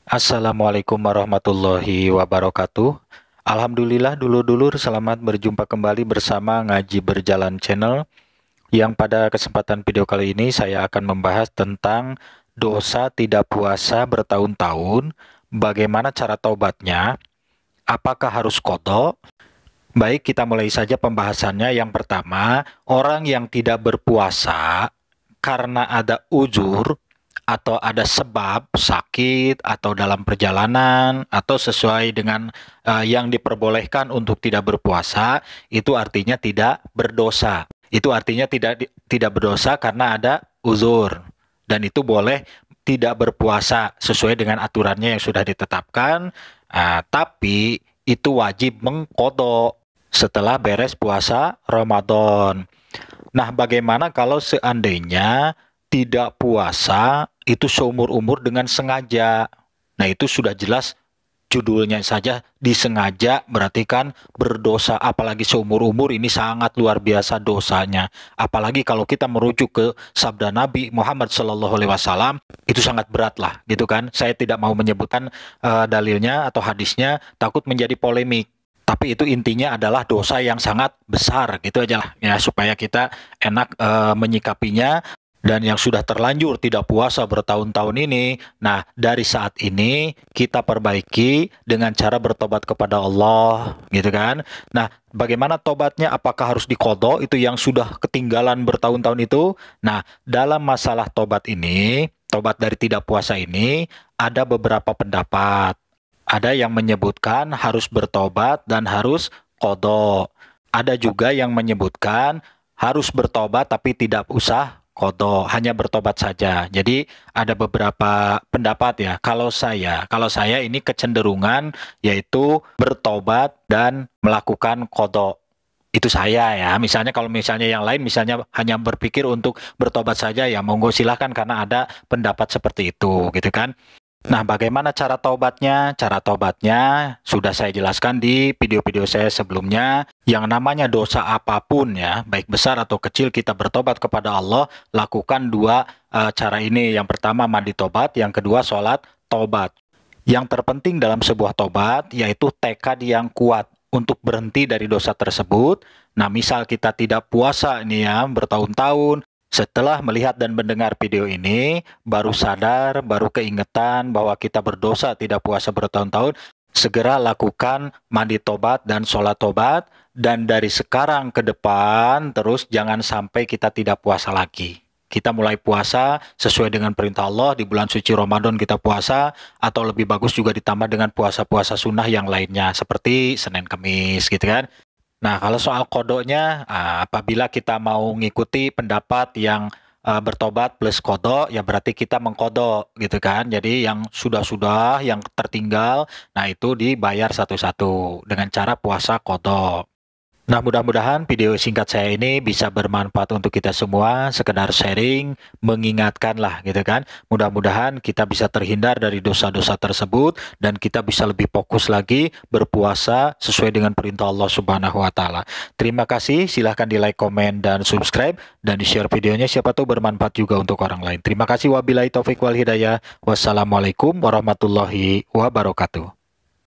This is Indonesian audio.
Assalamualaikum warahmatullahi wabarakatuh. Alhamdulillah dulur-dulur, selamat berjumpa kembali bersama Ngaji Berjalan Channel. Yang pada kesempatan video kali ini saya akan membahas tentang dosa tidak puasa bertahun-tahun, bagaimana cara taubatnya, apakah harus qadha. Baik, kita mulai saja pembahasannya. Yang pertama, orang yang tidak berpuasa karena ada uzur atau ada sebab sakit atau dalam perjalanan atau sesuai dengan yang diperbolehkan untuk tidak berpuasa, itu artinya tidak berdosa. Itu artinya tidak berdosa karena ada uzur, dan itu boleh tidak berpuasa sesuai dengan aturannya yang sudah ditetapkan. Tapi itu wajib mengqadha setelah beres puasa Ramadan. Nah, bagaimana kalau seandainya tidak puasa itu seumur-umur dengan sengaja? Nah, itu sudah jelas judulnya saja disengaja, berarti kan berdosa. Apalagi seumur-umur, ini sangat luar biasa dosanya. Apalagi kalau kita merujuk ke sabda Nabi Muhammad SAW, itu sangat berat lah, gitu kan. Saya tidak mau menyebutkan dalilnya atau hadisnya, takut menjadi polemik. Tapi itu intinya adalah dosa yang sangat besar, gitu aja lah ya, supaya kita enak menyikapinya. Dan yang sudah terlanjur tidak puasa bertahun-tahun ini, nah dari saat ini kita perbaiki dengan cara bertobat kepada Allah, gitu kan. Nah, bagaimana tobatnya? Apakah harus diqadha itu yang sudah ketinggalan bertahun-tahun itu? Nah, dalam masalah tobat ini, tobat dari tidak puasa ini, ada beberapa pendapat. Ada yang menyebutkan harus bertobat dan harus qadha. Ada juga yang menyebutkan harus bertobat tapi tidak usah qadha, hanya bertobat saja. Jadi ada beberapa pendapat ya. Kalau saya ini kecenderungan yaitu bertobat dan melakukan qadha. Itu saya ya. Misalnya kalau misalnya yang lain misalnya hanya berpikir untuk bertobat saja, ya monggo silahkan, karena ada pendapat seperti itu, gitu kan. Nah, bagaimana cara taubatnya? Cara taubatnya sudah saya jelaskan di video-video saya sebelumnya. Yang namanya dosa apapun ya, baik besar atau kecil, kita bertobat kepada Allah, lakukan dua cara ini. Yang pertama mandi tobat, yang kedua sholat tobat. Yang terpenting dalam sebuah tobat yaitu tekad yang kuat untuk berhenti dari dosa tersebut. Nah, misal kita tidak puasa ini ya bertahun-tahun, setelah melihat dan mendengar video ini, baru sadar, baru keingetan bahwa kita berdosa tidak puasa bertahun-tahun, segera lakukan mandi tobat dan sholat tobat, dan dari sekarang ke depan terus jangan sampai kita tidak puasa lagi. Kita mulai puasa sesuai dengan perintah Allah, di bulan suci Ramadan kita puasa, atau lebih bagus juga ditambah dengan puasa-puasa sunnah yang lainnya, seperti Senin Kemis, gitu kan. Nah, kalau soal kodonya, apabila kita mau ngikuti pendapat yang bertobat plus kodo, ya berarti kita mengkodo, gitu kan. Jadi yang sudah-sudah, yang tertinggal, nah itu dibayar satu-satu dengan cara puasa kodo. Nah, mudah-mudahan video singkat saya ini bisa bermanfaat untuk kita semua, sekedar sharing, mengingatkan lah, gitu kan. Mudah-mudahan kita bisa terhindar dari dosa-dosa tersebut, dan kita bisa lebih fokus lagi berpuasa sesuai dengan perintah Allah Subhanahu wa Ta'ala. Terima kasih, silahkan di like, komen, dan subscribe, dan di share videonya, siapa tahu bermanfaat juga untuk orang lain. Terima kasih, wabillahi taufik wal hidayah. Wassalamualaikum warahmatullahi wabarakatuh.